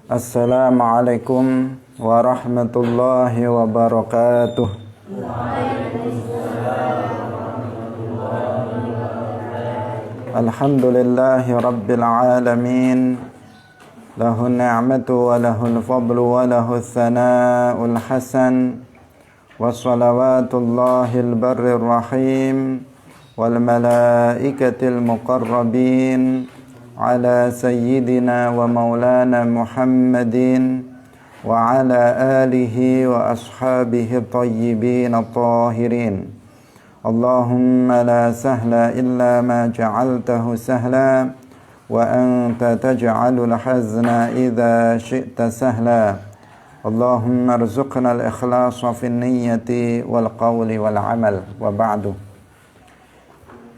Assalamualaikum warahmatullahi wabarakatuh. Alhamdulillahi rabbil alamin. Lahu ni'matu wa lahul fadlu wa lahul thana'ul hasan. Wa salawatullahil barrir rahim wal malaikatil muqarrabin ala sayyidina wa maulana Muhammadin wa ala alihi wa ashabihi tayyibin at-tahirin. Allahumma la sahla illa ma ja'altahu sahla wa anta taj'alul hazna idza syi'ta sahla. Allahumma arzuqna al-ikhlasa fin niyyati wal qawli wal amal. Wa ba'du.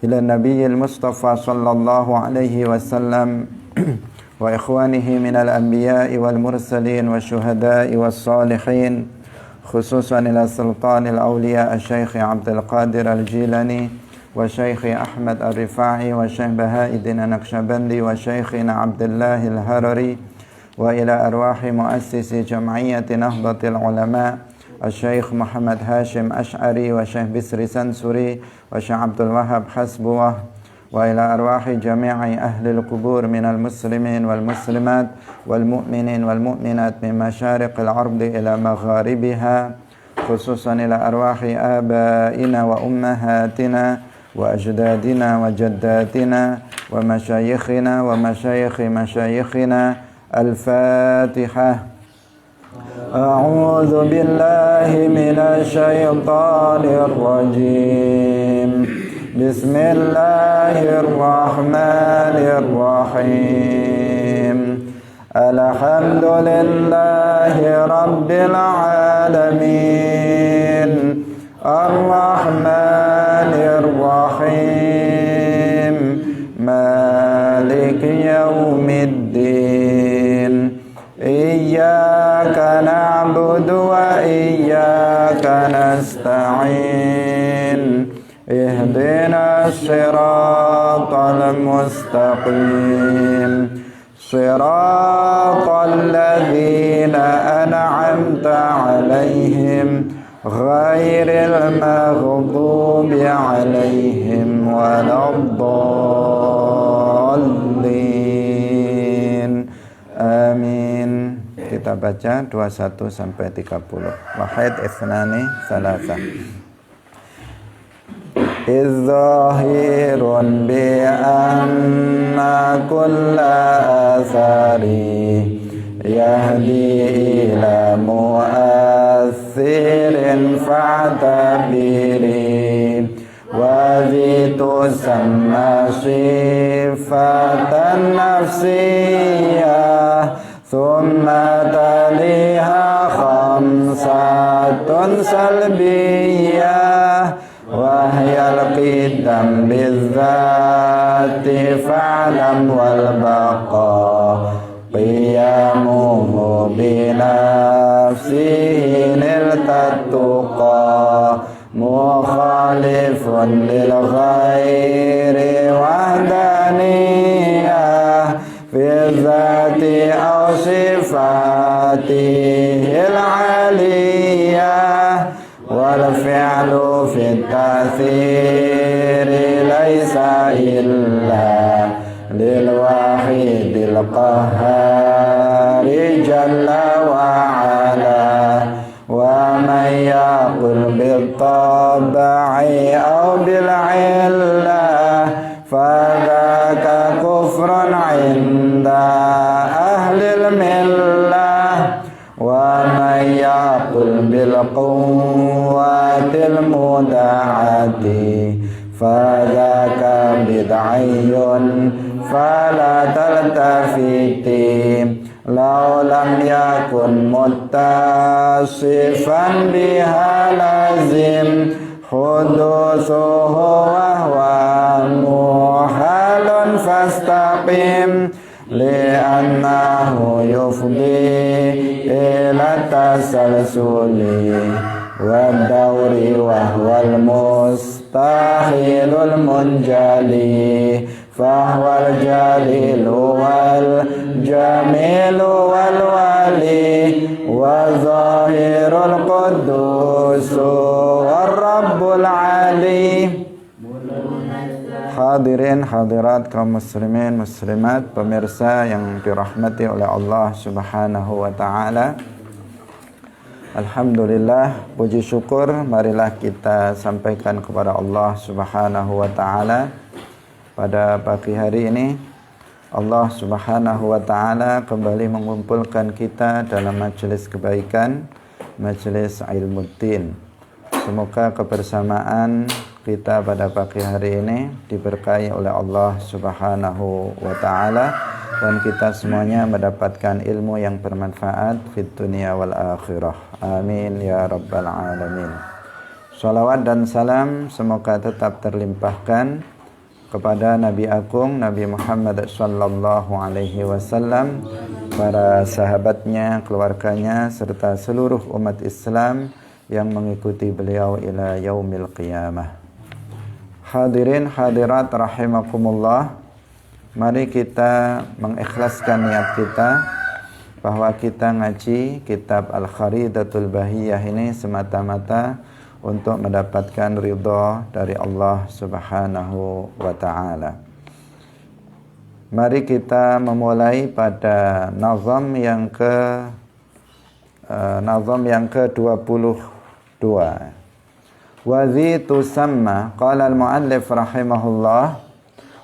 Ila nabiyil Mustafa sallallahu alaihi wasallam wa ikhwanihi minal anbiya'i wal mursalin wa syuhada'i was salihin, khususan ila sultanil awliya asy-syaikh Abdul Qadir al-Jilani wa syaikh Ahmad al-Rifa'i wa syaikh Bahauddin an-Naqsyabandi wa syaikhina Abdullah al-Harari wa ila arwahi muassisi jam'iyyati Nahdlatul Ulama Asy-Syaikh Muhammad Hashim Asy'ari wa Syekh Bisri Sansuri wa Syekh Abdul Wahhab Hasbuwah wa ila arwahi jami'i ahli al-qubur minal muslimin wal muslimat wal mu'minin wal mu'minat min masyariqil ardi ila magharibiha, khususan ila arwahi abaina wa ummahatina wa ajdadina wa jaddatina wa masyayikhina wa masyayikhi masyayikhina. Al-Fatihah. A'udzu billahi minasy syaithanir rajim. Bismillahirrahmanirrahim. Alhamdulillahi rabbil alamin. Arrahmanir rahim. Maliki yaumiddin. Iyyaka na'budu wa iyyaka nasta'in. Ihdinas siratal mustaqim. Siratal ladzina an'amta 'alaihim ghairil maghdubi 'alaihim waladdallin. Amin. Kita baca 21 sampai 30. Wahid ithnani thalatha. Izzahirun bi anna kulla athari yahdi ila mu'athirin fa'tabiri wa zitu samma sifatan nafsiyah thumma taliha khamsatun salbiyah wa hiyal qidam bizzati fa'lam wal baqa qiyamuhu binafsihi niltatuqa mukhalifun lil ghairi wahdaniyah fi dzati aw sifatihil aliyah wal fi'lu fi ta'thiri laisa illa lil wahidil qahhari jalla wa ala. Wa may yaqul bil tabi'i aw bil illah fadzaka kufrun 'inda ahlil millah. Wa may yaqul bil quwwatil muda'ati fadzaka bid'ayyun fala taltafiti. Law lam yakun muttasifan biha lazim hudusuhu wa huwa muhalun fastaqim li'annahu yufdi ila tasalsuli wa dawri wa huwal mustahilul munjali fahwal jalilu wal jamilu wal wali wa zahirul qudusu war rabbul ali. Hadirin hadirat kaum muslimin muslimat, pemirsa yang dirahmati oleh Allah Subhanahu wa taala. Alhamdulillah, puji syukur marilah kita sampaikan kepada Allah Subhanahu wa taala. Pada pagi hari ini Allah Subhanahu wa taala kembali mengumpulkan kita dalam majelis kebaikan, majelis ilmuddin. Semoga kebersamaan kita pada pagi hari ini diberkahi oleh Allah Subhanahu wa taala dan kita semuanya mendapatkan ilmu yang bermanfaat fid dunia wal akhirah. Amin ya rabbal alamin. Shalawat dan salam semoga tetap terlimpahkan kepada Nabi Agung Nabi Muhammad sallallahu alaihi wasallam, para sahabatnya, keluarganya serta seluruh umat Islam yang mengikuti beliau ila yaumil qiyamah. Hadirin hadirat rahimakumullah, mari kita mengikhlaskan niat kita bahwa kita ngaji kitab Al-Kharidatul Bahiyah ini semata-mata untuk mendapatkan ridha dari Allah Subhanahu wa taala. Mari kita memulai pada nazam yang ke-22. Wa dhi tusamma, qala al-muallif rahimahullah,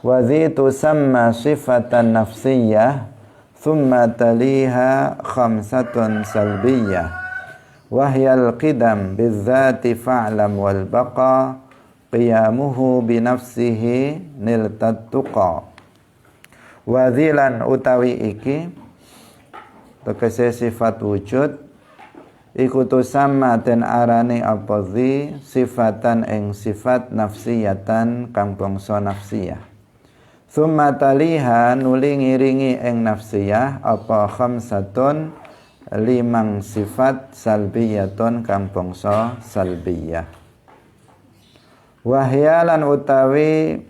wa dhi tusamma sifatan nafsiyah thumma taliha khamsatun salbiyah wa hiya al-qidam bizzati fa'lam wal baqa qiyamuhu bi nafsihi niltat tuqa. Wa dhilan utawi iki tegese sifat wujud iku tusamma den arani apa dhi sifatan ing sifat nafsiyatan kang bangsa nafsiyah. Summa taliha nuli ngiringi ing nafsiyah apa khamsatun limang sifat salbiyatun kang bangsa salbiyah. Wahyalan utawi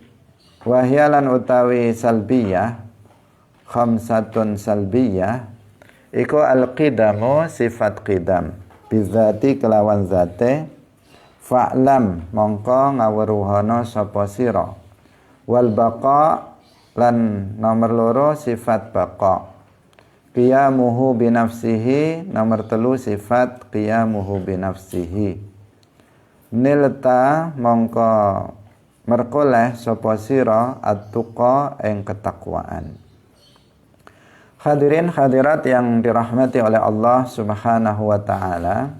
salbiyah khamsatun salbiyah iku al-qidamu sifat qidam bizati kelawan zate fa'lam mongko ngawruhana sapa sira wal baqa lan nomor loro sifat baqa qiyamuhu binafsihi nomor telu sifat qiyamuhu binafsihi nilta mongko merkoleh sapa sira at-tuqa ing ketakwaan. Hadirin hadirat yang dirahmati oleh Allah Subhanahu wa taala,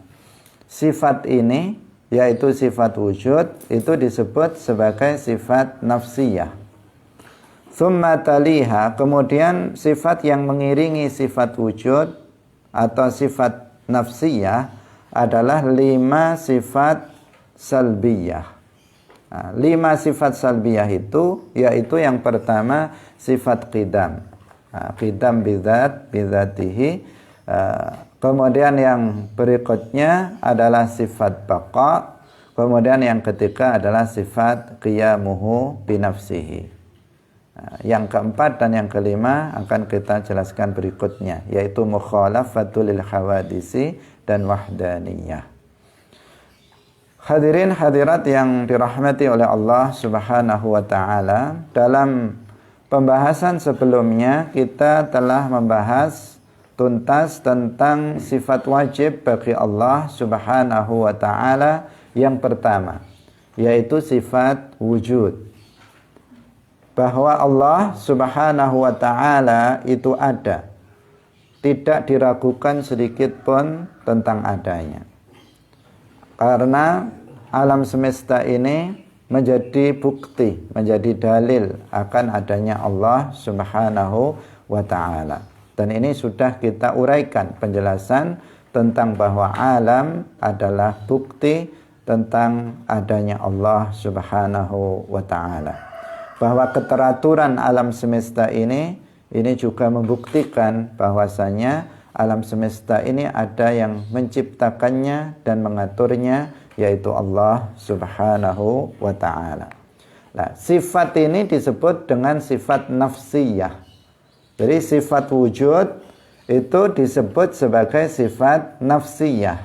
sifat ini yaitu sifat wujud itu disebut sebagai sifat nafsiyah. Tsumma taliha, kemudian sifat yang mengiringi sifat wujud atau sifat nafsiyah adalah 5 sifat salbiyah. Nah, 5 sifat salbiyah itu yaitu yang pertama sifat qidam. Qidam bidzatihi. Kemudian yang berikutnya adalah sifat baqa. Kemudian yang ketiga adalah sifat qiyamuhu binafsihi. Yang keempat dan yang kelima akan kita jelaskan berikutnya, yaitu mukhalafatul lil hawadisi dan wahdaniyah. Hadirin hadirat yang dirahmati oleh Allah Subhanahu wa taala, dalam pembahasan sebelumnya kita telah membahas tuntas tentang sifat wajib bagi Allah Subhanahu wa taala yang pertama, yaitu sifat wujud. Bahwa Allah Subhanahu wa taala itu ada. Tidak diragukan sedikit pun tentang adanya. Karena alam semesta ini menjadi bukti, menjadi dalil akan adanya Allah Subhanahu wa taala. Dan ini sudah kita uraikan penjelasan tentang bahwa alam adalah bukti tentang adanya Allah Subhanahu wa taala. Bahwa keteraturan alam semesta ini juga membuktikan bahwasanya alam semesta ini ada yang menciptakannya dan mengaturnya, yaitu Allah Subhanahu wa ta'ala. Nah, sifat ini disebut dengan sifat nafsiyah. Jadi sifat wujud itu disebut sebagai sifat nafsiyah.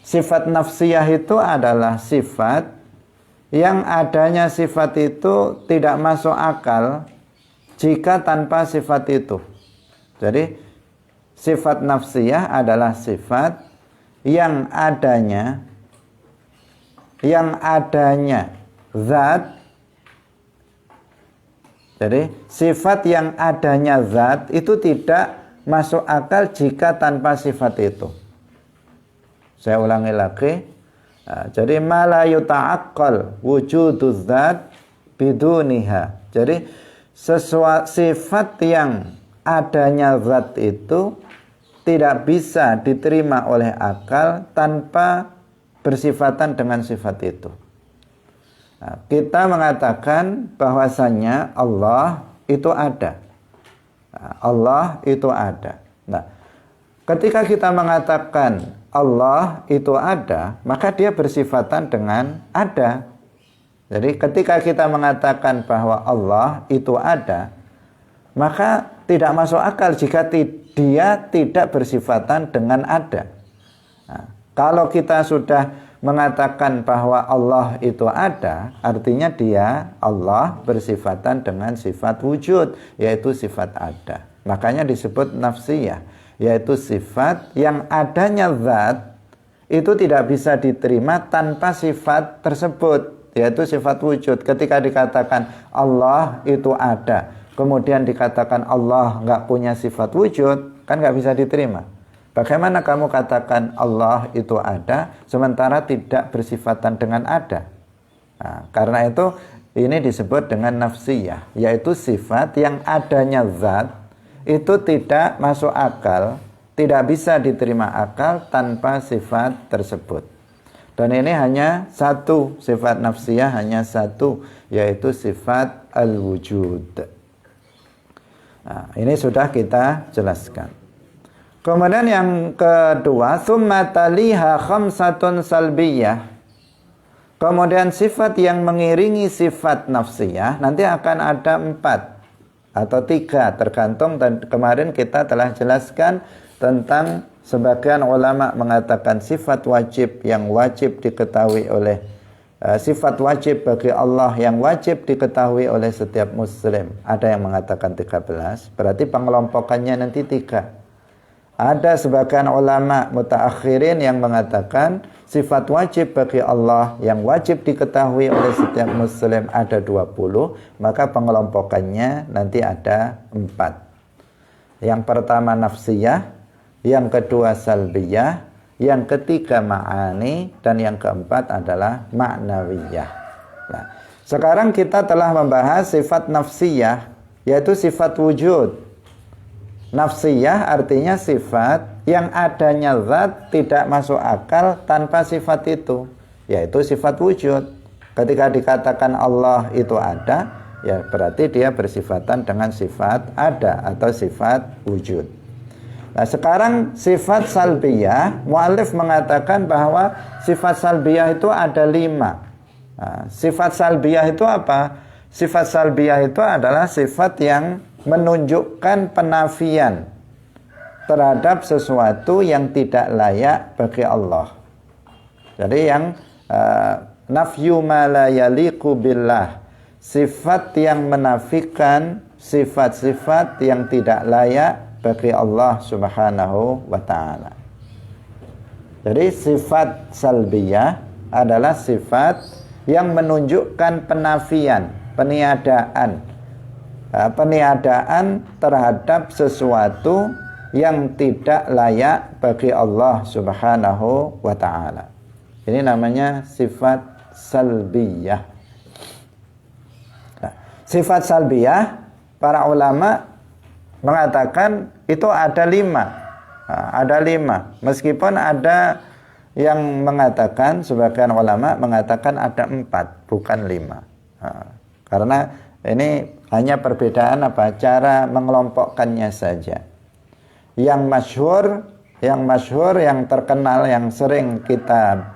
Sifat nafsiyah itu adalah sifat yang adanya sifat itu tidak masuk akal jika tanpa sifat itu. Jadi sifat nafsiyah adalah sifat yang adanya zat. Jadi sifat yang adanya zat itu tidak masuk akal jika tanpa sifat itu. Saya ulangi lagi. Jadi ma la yuta'aqqal wujuduz zat biduniha. Jadi sifat yang adanya zat itu tidak bisa diterima oleh akal tanpa bersifatan dengan sifat itu. Nah, kita mengatakan bahwasannya Allah itu ada. Nah, Allah itu ada. Nah, ketika kita mengatakan Allah itu ada, maka dia bersifatan dengan ada. Jadi ketika kita mengatakan bahwa Allah itu ada, maka tidak masuk akal jika dia tidak bersifatan dengan ada. Nah, kalau kita sudah mengatakan bahwa Allah itu ada, artinya Allah bersifatan dengan sifat wujud, yaitu sifat ada. Makanya disebut nafsiyah, yaitu sifat yang adanya zat itu tidak bisa diterima tanpa sifat tersebut, yaitu sifat wujud. Ketika dikatakan Allah itu ada, kemudian dikatakan Allah nggak punya sifat wujud, kan nggak bisa diterima. Bagaimana kamu katakan Allah itu ada, sementara tidak bersifatan dengan ada? Nah, karena itu ini disebut dengan nafsiyah, yaitu sifat yang adanya zat itu tidak masuk akal, tidak bisa diterima akal tanpa sifat tersebut. Dan ini hanya satu, sifat nafsiyah hanya satu, yaitu sifat al-wujud. Nah, ini sudah kita jelaskan. Kemudian yang kedua, summa taliha khamsatun salbiyah. Kemudian sifat yang mengiringi sifat nafsiyah nanti akan ada 4 atau 3, tergantung. Dan kemarin kita telah jelaskan tentang sebagian ulama mengatakan sifat wajib yang wajib diketahui oleh sifat wajib bagi Allah yang wajib diketahui oleh setiap muslim. Ada yang mengatakan 13, berarti pengelompokannya nanti 3. Ada sebagian ulama mutaakhirin yang mengatakan sifat wajib bagi Allah yang wajib diketahui oleh setiap muslim ada 20, maka pengelompokannya nanti ada 4. Yang pertama nafsiyah, yang kedua salbiyah, yang ketiga ma'ani, dan yang keempat adalah ma'nawiyah. Nah, sekarang kita telah membahas sifat nafsiyah, yaitu sifat wujud. Nafsiyah artinya sifat yang adanya zat tidak masuk akal tanpa sifat itu, yaitu sifat wujud. Ketika dikatakan Allah itu ada, ya berarti dia bersifatan dengan sifat ada atau sifat wujud. Nah, sekarang sifat salbiyah, mu'allif mengatakan bahwa sifat salbiyah itu ada 5. Nah, sifat salbiyah itu apa? Sifat salbiyah itu adalah sifat yang menunjukkan penafian terhadap sesuatu yang tidak layak bagi Allah. Jadi yang nafyu ma la yaliqu billah, sifat yang menafikan sifat-sifat yang tidak layak bagi Allah Subhanahu wa ta'ala. Jadi sifat salbiyah adalah sifat yang menunjukkan penafian, peniadaan terhadap sesuatu yang tidak layak bagi Allah Subhanahu wa ta'ala. Ini namanya sifat salbiyah. Nah, sifat salbiyah, para ulama mengatakan itu ada 5. Nah, ada 5. Meskipun ada yang mengatakan, sebagian ulama mengatakan ada 4, bukan 5. Nah, karena ini hanya perbedaan cara mengelompokkannya saja. Yang masyhur, yang terkenal, yang sering kita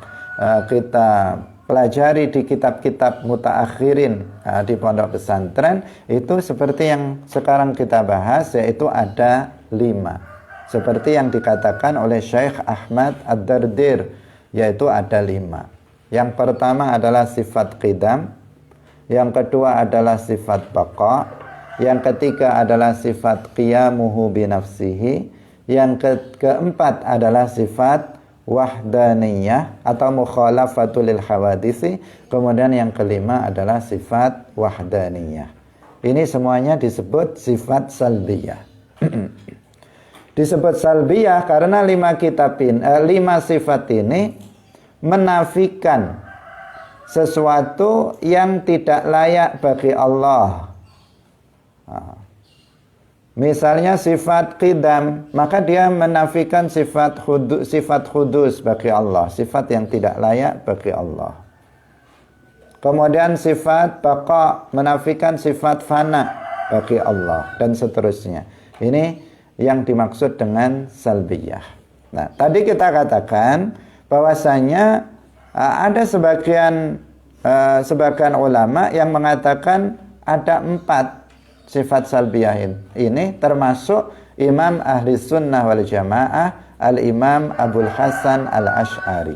pelajari di kitab-kitab mutaakhirin di pondok pesantren, itu seperti yang sekarang kita bahas, yaitu ada 5. Seperti yang dikatakan oleh Syekh Ahmad Ad-Dardir, yaitu ada 5. Yang pertama adalah sifat qidam, yang kedua adalah sifat baqa, yang ketiga adalah sifat qiyamuhu binafsihi, yang keempat adalah sifat wahdaniyah atau mukhalafatul lil hawadisi, kemudian yang kelima adalah sifat wahdaniyah. Ini semuanya disebut sifat salbiyah. Disebut salbiyah karena 5 sifat ini menafikan sesuatu yang tidak layak bagi Allah. Misalnya sifat qidam, maka dia menafikan sifat khudus bagi Allah, sifat yang tidak layak bagi Allah. Kemudian sifat baqa, menafikan sifat fana bagi Allah, dan seterusnya. Ini yang dimaksud dengan salbiyah. Nah, tadi kita katakan bahwasanya ada sebagian ulama yang mengatakan ada 4 sifat salbiyah ini, termasuk Imam Ahli Sunnah wal Jamaah Al-Imam Abul Hasan Al-Ash'ari.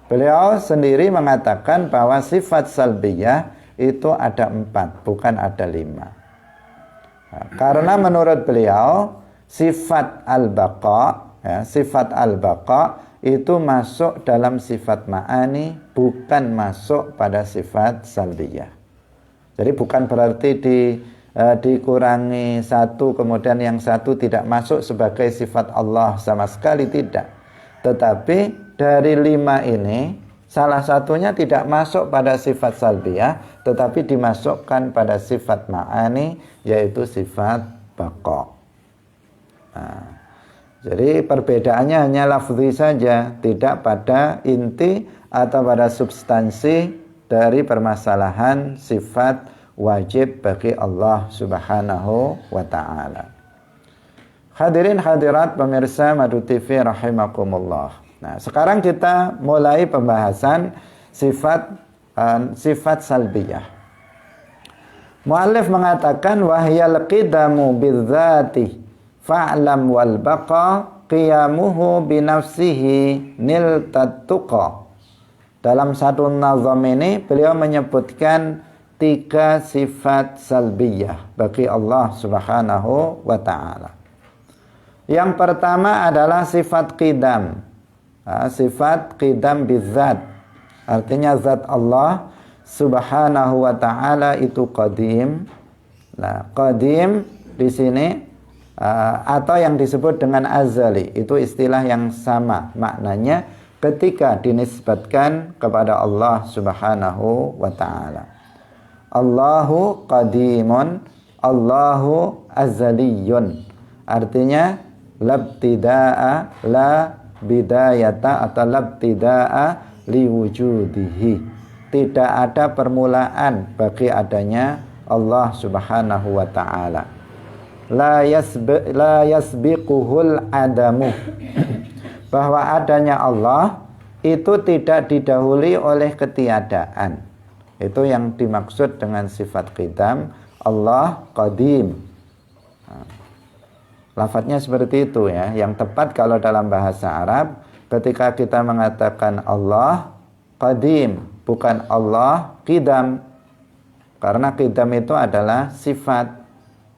Beliau sendiri mengatakan bahwa sifat salbiyah itu ada 4, bukan ada 5. Karena menurut beliau sifat al-baqa, sifat al-baqa itu masuk dalam sifat ma'ani, bukan masuk pada sifat salbiyah. Jadi bukan berarti dikurangi satu, kemudian yang satu tidak masuk sebagai sifat Allah, sama sekali tidak. Tetapi dari 5 ini, salah satunya tidak masuk pada sifat salbiyah, tetapi dimasukkan pada sifat ma'ani, yaitu sifat baqa. Jadi perbedaannya hanya lafzi saja, tidak pada inti atau pada substansi dari permasalahan sifat wajib bagi Allah Subhanahu wa ta'ala. Hadirin hadirat pemirsa Madu TV rahimakumullah. Nah, sekarang kita mulai pembahasan sifat salbiyah. Muallif mengatakan wahyal qidamu bidzati fa'lam wal baqa qiyamuhu binafsihi niltat tuqa. Dalam satu nazam ini beliau menyebutkan 3 sifat salbiyah bagi Allah Subhanahu wa ta'ala. Yang pertama adalah sifat qidam. Sifat qidam bizzat. Artinya zat Allah Subhanahu wa ta'ala itu qadim. Nah, qadim di sini atau yang disebut dengan azali, itu istilah yang sama maknanya ketika dinisbatkan kepada Allah Subhanahu wa ta'ala. Allahu qadimun, Allahu azaliyun. Artinya labtida'a la bidayata atau labtida'a liwujudihi. Tidak ada permulaan bagi adanya Allah Subhanahu wa ta'ala. La yasbiquhul adamu. Bahwa adanya Allah itu tidak didahului oleh ketiadaan. Itu yang dimaksud dengan sifat qidam. Allah qadim. Lafadznya seperti itu ya. Yang tepat kalau dalam bahasa Arab, ketika kita mengatakan Allah qadim, bukan Allah qidam. Karena qidam itu adalah sifat.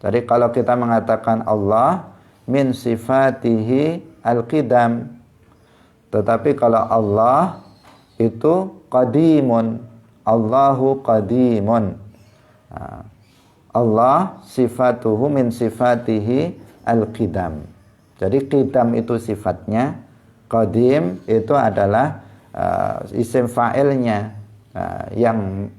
Jadi kalau kita mengatakan Allah min sifatihi al-qidam. Tetapi kalau Allah itu qadimun, Allahu qadimun. Allah sifatuhu min sifatihi al-qidam. Jadi qidam itu sifatnya, qadim itu adalah isim fa'ilnya, yang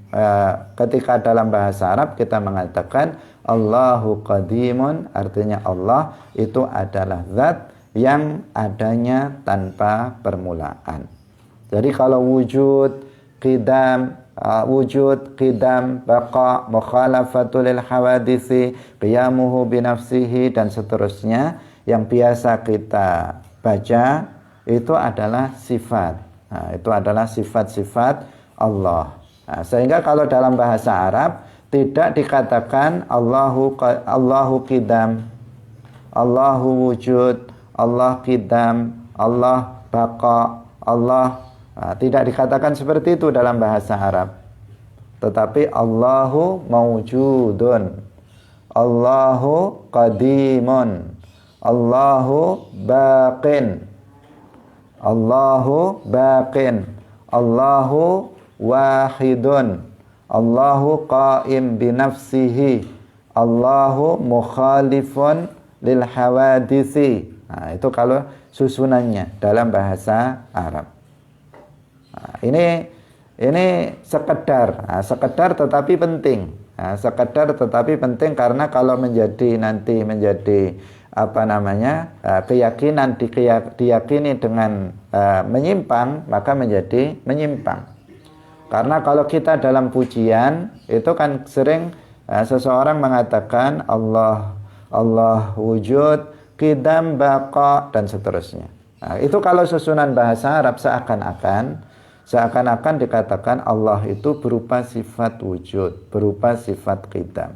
ketika dalam bahasa Arab kita mengatakan Allahu qadimun, artinya Allah itu adalah zat yang adanya tanpa permulaan. Jadi kalau wujud, qidam, baqa, mukhalafatul lil hawadisi, qiyamuhu binafsihi, dan seterusnya yang biasa kita baca itu adalah sifat. Itu adalah sifat-sifat Allah. Nah, sehingga kalau dalam bahasa Arab tidak dikatakan Allahu qidam, Allahu wujud, Allah qidam, Allah baqa, Allah. Nah, tidak dikatakan seperti itu dalam bahasa Arab. Tetapi Allahu mawjudun, Allahu qadimun, Allahu baqin, Allahu baqin, Allahu wahidun, Allahu qaim binafsihi, Allahu mukhalifun lil hawadisi. Nah, itu kalau susunannya dalam bahasa Arab. Nah, ini sekedar, sekedar tetapi penting. Nah, sekedar tetapi penting karena kalau nanti menjadi keyakinan diyakini dengan menyimpang, maka menjadi menyimpang. Karena kalau kita dalam pujian itu kan sering seseorang mengatakan Allah wujud, qidam, baqa, dan seterusnya. Nah, itu kalau susunan bahasa Arab seakan-akan dikatakan Allah itu berupa sifat wujud, berupa sifat qidam.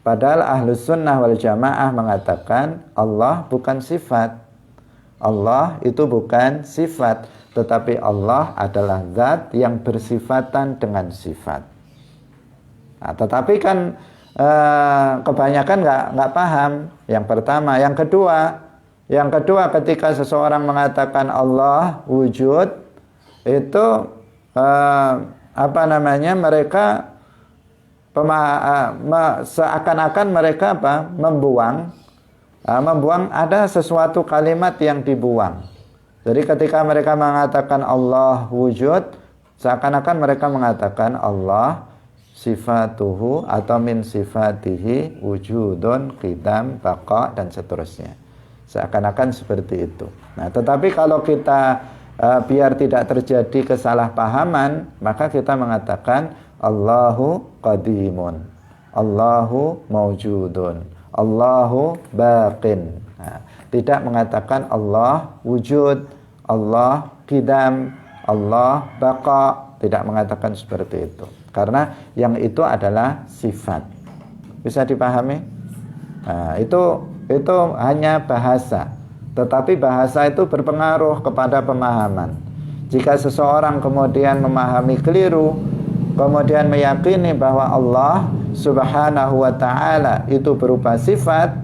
Padahal Ahlus Sunnah wal Jamaah mengatakan Allah bukan sifat. Allah itu bukan sifat, tetapi Allah adalah zat yang bersifatan dengan sifat. Nah, tetapi kan kebanyakan nggak paham. Yang pertama, yang kedua ketika seseorang mengatakan Allah wujud, itu mereka seakan-akan mereka membuang ada sesuatu kalimat yang dibuang. Jadi ketika mereka mengatakan Allah wujud, seakan-akan mereka mengatakan Allah sifatuhu atau min sifatihi wujudun, qidam, baqa, dan seterusnya. Seakan-akan seperti itu. Nah, tetapi kalau kita biar tidak terjadi kesalahpahaman, maka kita mengatakan Allahu qadimun, Allahu mawjudun, Allahu baqin. Nah, tidak mengatakan Allah wujud, Allah qidam, Allah baqa, tidak mengatakan seperti itu. Karena yang itu adalah sifat. Bisa dipahami? Nah, itu hanya bahasa. Tetapi bahasa itu berpengaruh kepada pemahaman. Jika seseorang kemudian memahami keliru, kemudian meyakini bahwa Allah Subhanahu wa ta'ala itu berupa sifat,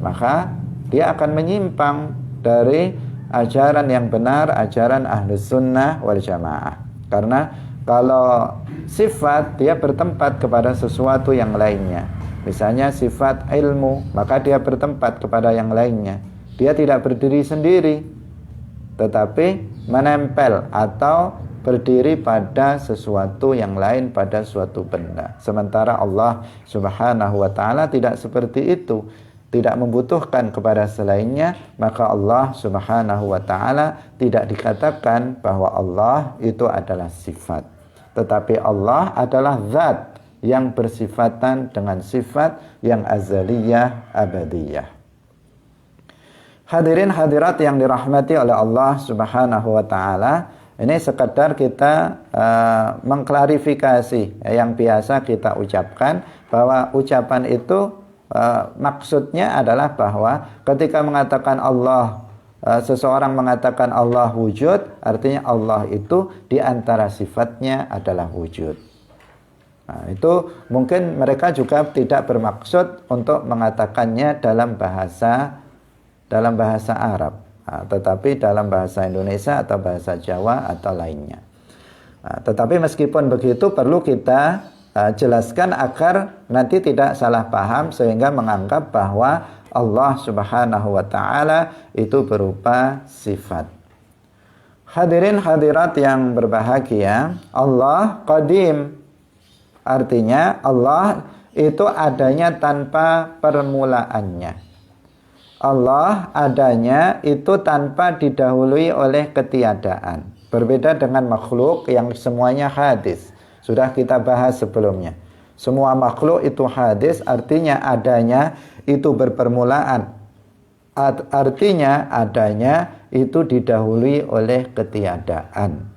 maka dia akan menyimpang dari ajaran yang benar, ajaran Ahlus Sunnah wal Jamaah. Karena kalau sifat, dia bertempat kepada sesuatu yang lainnya. Misalnya sifat ilmu, maka dia bertempat kepada yang lainnya. Dia tidak berdiri sendiri, tetapi menempel atau berdiri pada sesuatu yang lain, pada suatu benda. Sementara Allah Subhanahu wa ta'ala tidak seperti itu, tidak membutuhkan kepada selainnya. Maka Allah Subhanahu wa ta'ala tidak dikatakan bahwa Allah itu adalah sifat, tetapi Allah adalah zat yang bersifatan dengan sifat yang azaliyah, abadiyah. Hadirin hadirat yang dirahmati oleh Allah Subhanahu wa ta'ala, ini sekedar kita mengklarifikasi yang biasa kita ucapkan, bahwa ucapan itu maksudnya adalah bahwa ketika mengatakan Allah, seseorang mengatakan Allah wujud, artinya Allah itu di antara sifatnya adalah wujud. Nah, itu mungkin mereka juga tidak bermaksud untuk mengatakannya dalam bahasa Arab, tetapi dalam bahasa Indonesia atau bahasa Jawa atau lainnya. Tetapi meskipun begitu, perlu kita jelaskan agar nanti tidak salah paham, sehingga menganggap bahwa Allah Subhanahu wa ta'ala itu berupa sifat. Hadirin hadirat yang berbahagia, Allah qadim, artinya Allah itu adanya tanpa permulaannya. Allah adanya itu tanpa didahului oleh ketiadaan. Berbeda dengan makhluk yang semuanya hadis. Sudah kita bahas sebelumnya. Semua makhluk itu hadis, artinya adanya itu berpermulaan. Artinya adanya itu didahului oleh ketiadaan.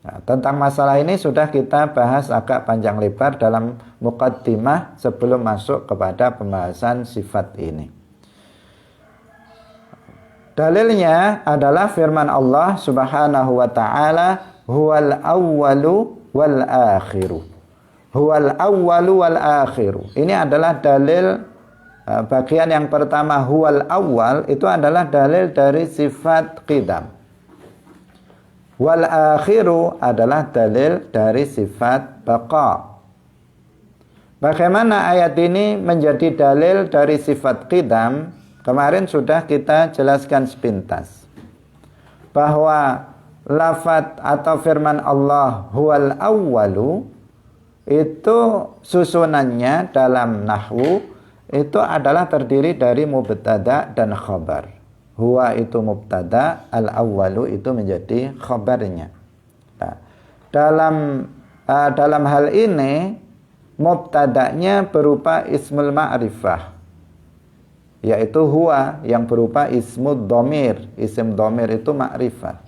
Nah, tentang masalah ini sudah kita bahas agak panjang lebar dalam muqaddimah sebelum masuk kepada pembahasan sifat ini. Dalilnya adalah firman Allah Subhanahu wa taala, huwal awwalu wal akhiru. Huwal awwalu wal akhiru. Ini adalah dalil bagian yang pertama, huwal awwal, itu adalah dalil dari sifat qidam. Wal akhiru adalah dalil dari sifat baqa. Bagaimana ayat ini menjadi dalil dari sifat qidam? Kemarin sudah kita jelaskan sepintas bahwa lafadz atau firman Allah huwal awwalu itu susunannya dalam nahwu itu adalah terdiri dari mubtada dan khabar. Huwa itu mubtada, al-awwalu itu menjadi khabarnya. Nah, dalam hal ini mubtadanya berupa ismul ma'rifah, yaitu huwa yang berupa ismud dhamir. Isim dhamir itu ma'rifah.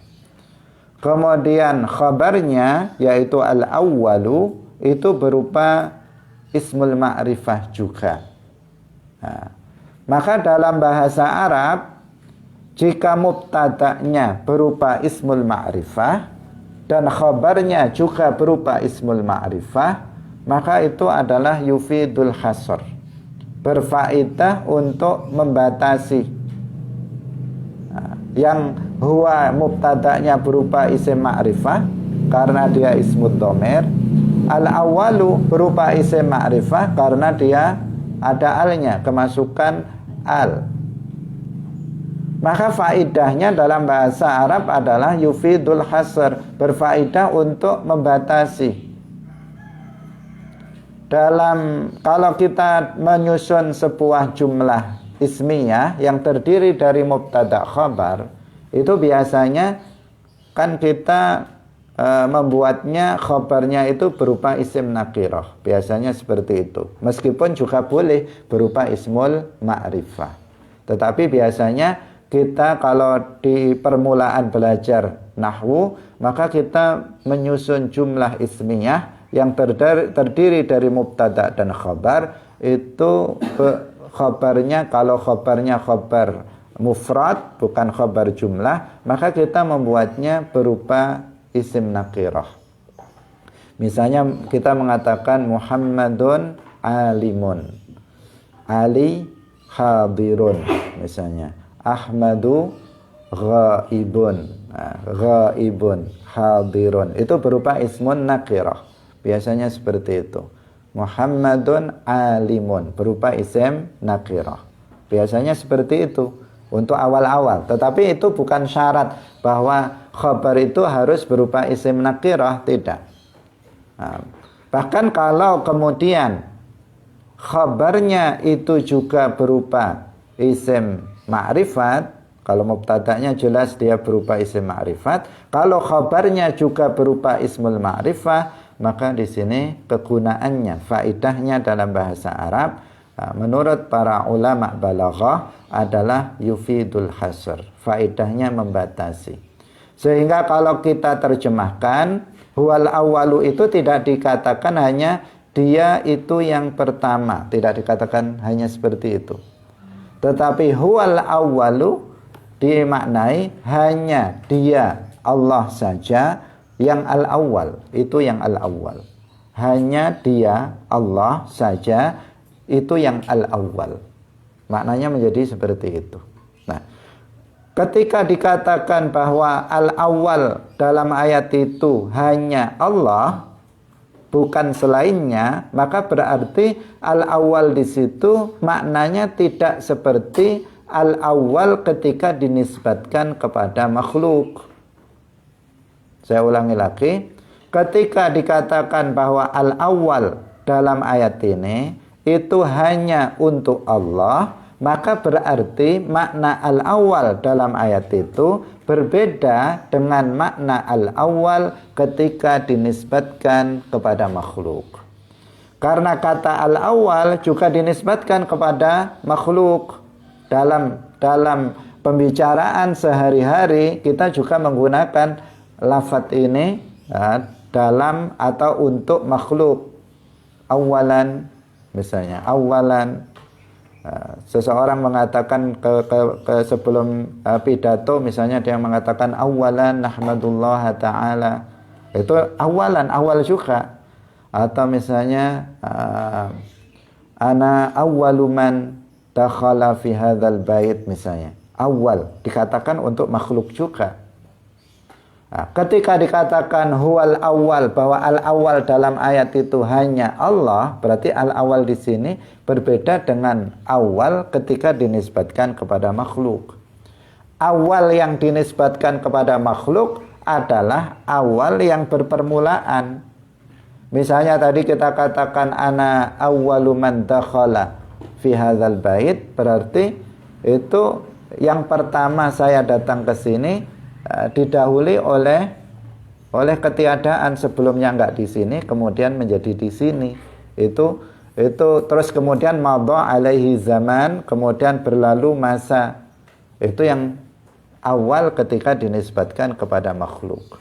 Kemudian khabarnya yaitu al-awwalu itu berupa ismul ma'rifah juga. Nah, maka dalam bahasa Arab, jika mubtada'nya berupa ismul ma'rifah dan khabarnya juga berupa ismul ma'rifah, maka itu adalah yufidul hasr, berfaedah untuk membatasi. Nah, yang huwa mubtada'nya berupa isim ma'rifah karena dia ismud dhamir, al-awwalu berupa isim ma'rifah karena dia ada alnya, kemasukan al. Maka faidahnya dalam bahasa Arab adalah yufidul hasr, berfaedah untuk membatasi. Kalau kita menyusun sebuah jumlah ismiyah yang terdiri dari mubtada khabar, itu biasanya kan kita membuatnya khabarnya itu berupa isim nakirah. Biasanya seperti itu. Meskipun juga boleh berupa ismul ma'rifah. Tetapi biasanya kita kalau di permulaan belajar nahwu, maka kita menyusun jumlah ismiyah yang terdiri dari mubtada dan khabar. Itu khabarnya, kalau khabarnya khabar mufrad bukan khabar jumlah, maka kita membuatnya berupa isim nakirah. Misalnya kita mengatakan Muhammadun alimun, Ali hadirun misalnya, Ahmadu ghaibun, ghaibun hadirun, itu berupa ismun nakirah. Biasanya seperti itu. Muhammadun alimun berupa isim nakirah. Biasanya seperti itu untuk awal-awal. Tetapi itu bukan syarat bahwa khabar itu harus berupa isim nakirah, tidak. Nah, bahkan kalau kemudian khabarnya itu juga berupa isim ma'rifat, kalau mubtada'nya jelas dia berupa isim ma'rifat, kalau khabarnya juga berupa ismul ma'rifah, maka di sini kegunaannya, faidahnya dalam bahasa Arab menurut para ulama balaghah adalah yufidul hasr, faidahnya membatasi. Sehingga kalau kita terjemahkan huwal awwalu itu tidak dikatakan hanya dia itu yang pertama, tidak dikatakan hanya seperti itu. Tetapi huwal awwalu dimaknai hanya dia Allah saja yang al-awwal, itu yang al-awwal. Hanya dia Allah saja itu yang al-awwal. Maknanya menjadi seperti itu. Nah, ketika dikatakan bahwa al-awwal dalam ayat itu hanya Allah, bukan selainnya, maka berarti al-awwal di situ maknanya tidak seperti al-awwal ketika dinisbatkan kepada makhluk. Saya ulangi lagi, ketika dikatakan bahwa al-awwal dalam ayat ini itu hanya untuk Allah, maka berarti makna al-awwal dalam ayat itu berbeda dengan makna al-awwal ketika dinisbatkan kepada makhluk. Karena kata al-awwal juga dinisbatkan kepada makhluk. Dalam pembicaraan sehari-hari kita juga menggunakan lafadz ini dalam atau untuk makhluk. Awalan, misalnya awalan, seseorang mengatakan sebelum pidato, misalnya dia mengatakan awalan nahmadullah ta'ala, itu awalan, awal juga. Atau misalnya ana awwaluman dakhala fi hadzal bait, misalnya awal dikatakan untuk makhluk juga. Ketika dikatakan huwal awal, bahwa al-awal dalam ayat itu hanya Allah, berarti al-awal di sini berbeda dengan awal ketika dinisbatkan kepada makhluk. Awal yang dinisbatkan kepada makhluk adalah awal yang berpermulaan. Misalnya tadi kita katakan ana awwalu man dakhala fi hadzal bait, berarti itu yang pertama saya datang ke sini didahului oleh ketiadaan, sebelumnya enggak di sini, kemudian menjadi di sini. Itu terus kemudian madha alaihi zaman, kemudian berlalu masa. Itu yang awal ketika dinisbatkan kepada makhluk.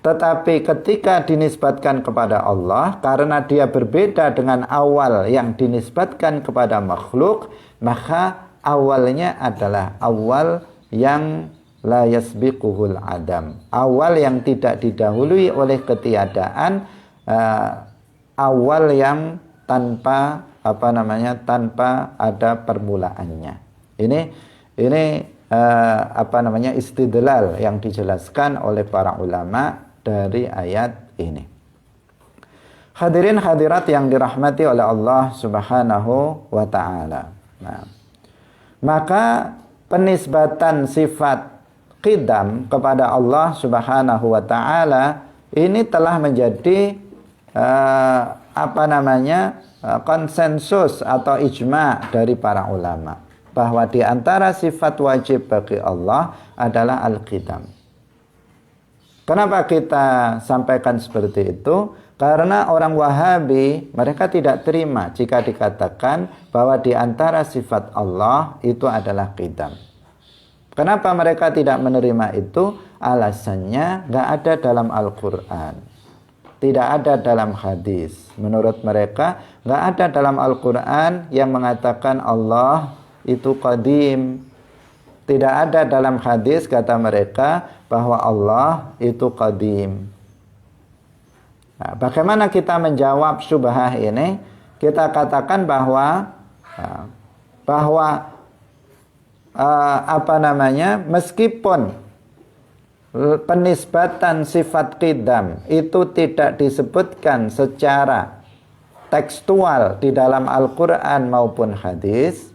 Tetapi ketika dinisbatkan kepada Allah, karena dia berbeda dengan awal yang dinisbatkan kepada makhluk, maka awalnya adalah awal yang la yasbiquhul adam, awal yang tidak didahului oleh ketiadaan, awal yang tanpa tanpa ada permulaannya. Ini istidlal yang dijelaskan oleh para ulama dari ayat ini. Hadirin hadirat yang dirahmati oleh Allah Subhanahu wa taala. Nah, maka penisbatan sifat qidam kepada Allah Subhanahu wa taala ini telah menjadi konsensus atau ijma dari para ulama, bahwa di antara sifat wajib bagi Allah adalah al-qidam. Kenapa kita sampaikan seperti itu? Karena orang Wahabi mereka tidak terima jika dikatakan bahwa di antara sifat Allah itu adalah qidam. Kenapa mereka tidak menerima itu? Alasannya nggak ada dalam Al-Quran, tidak ada dalam hadis. Menurut mereka nggak ada dalam Al-Quran yang mengatakan Allah itu qadim. Tidak ada dalam hadis, kata mereka, bahwa Allah itu qadim. Nah, bagaimana kita menjawab syubhah ini? Kita katakan bahwa meskipun penisbatan sifat qidam itu tidak disebutkan secara tekstual di dalam Al-Quran maupun hadis,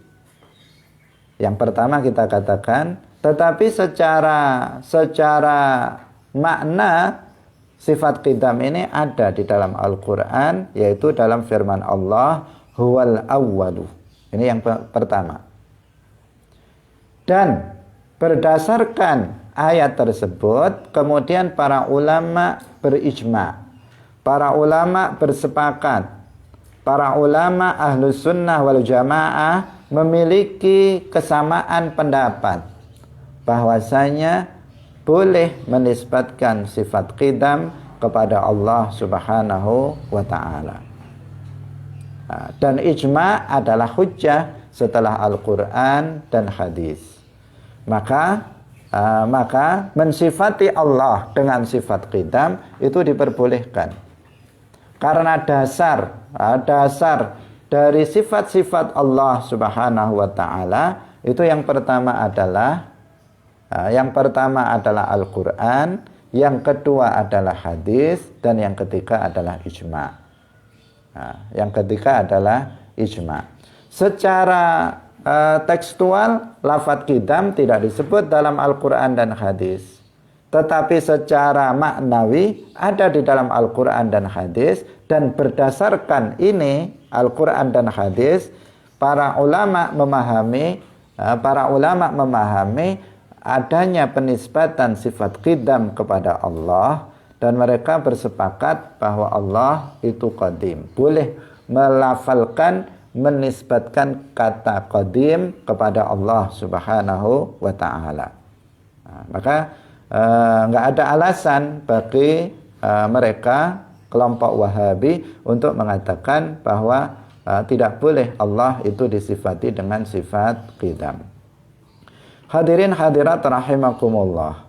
yang pertama kita katakan, tetapi secara makna sifat qidam ini ada di dalam Al-Quran, yaitu dalam firman Allah, huwal awwalu. Ini yang pertama. Dan berdasarkan ayat tersebut, kemudian para ulama berijma, para ulama bersepakat, para ulama ahlus sunnah wal jamaah memiliki kesamaan pendapat bahwasanya boleh menisbatkan sifat qidam kepada Allah Subhanahu wa ta'ala. Dan ijma adalah hujjah setelah Al-Quran dan hadis. Maka mensifati Allah dengan sifat qidam itu diperbolehkan. Karena dasar dari sifat-sifat Allah Subhanahu wa taala itu yang pertama adalah Al-Quran, yang kedua adalah hadis, dan yang ketiga adalah ijma. Secara tekstual, lafadz qidam tidak disebut dalam Al-Quran dan hadis. Tetapi secara maknawi ada di dalam Al-Quran dan hadis. Dan berdasarkan ini, Al-Quran dan hadis, para ulama memahami adanya penisbatan sifat qidam kepada Allah. Dan mereka bersepakat bahwa Allah itu qadim. Boleh melafalkan, menisbatkan kata qadim kepada Allah Subhanahu wa ta'ala. Maka nggak ada alasan bagi mereka kelompok Wahabi untuk mengatakan bahwa tidak boleh Allah itu disifati dengan sifat qidam. Hadirin hadirat rahimakumullah.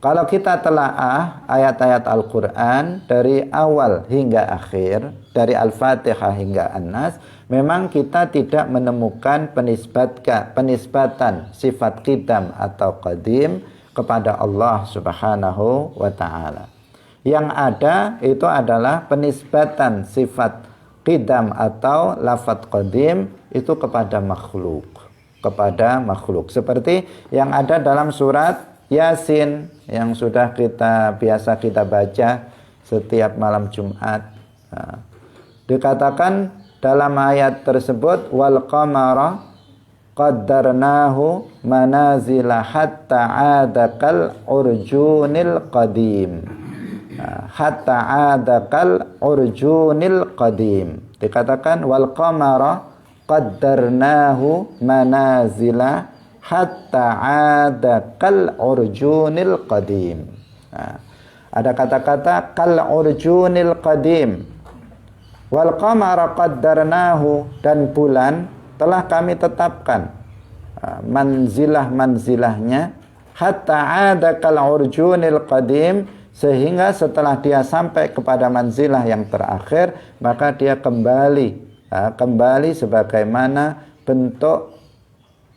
Kalau kita telaah ayat-ayat Al-Quran dari awal hingga akhir, dari Al-Fatihah hingga An-Nas, memang kita tidak menemukan penisbatan sifat qidam atau qadim kepada Allah Subhanahu wa ta'ala. Yang ada itu adalah penisbatan sifat qidam atau lafadz qadim itu kepada makhluk. Seperti yang ada dalam surat Yasin yang sudah biasa kita baca setiap malam Jumat. Dikatakan dalam ayat tersebut, wal qamara qaddarnahu manazila hatta adakal urjunil qadim. Hatta adakal urjunil qadim. Dikatakan wal qamara qaddarnahu manazila hatta ada kal urjunil qadim. Ada kata-kata kal urjunil qadim. Wal qamara qaddarnahu, dan bulan telah kami tetapkan manzilahnya hatta ada kal urjunil qadim, sehingga setelah dia sampai kepada manzilah yang terakhir maka dia kembali sebagaimana bentuk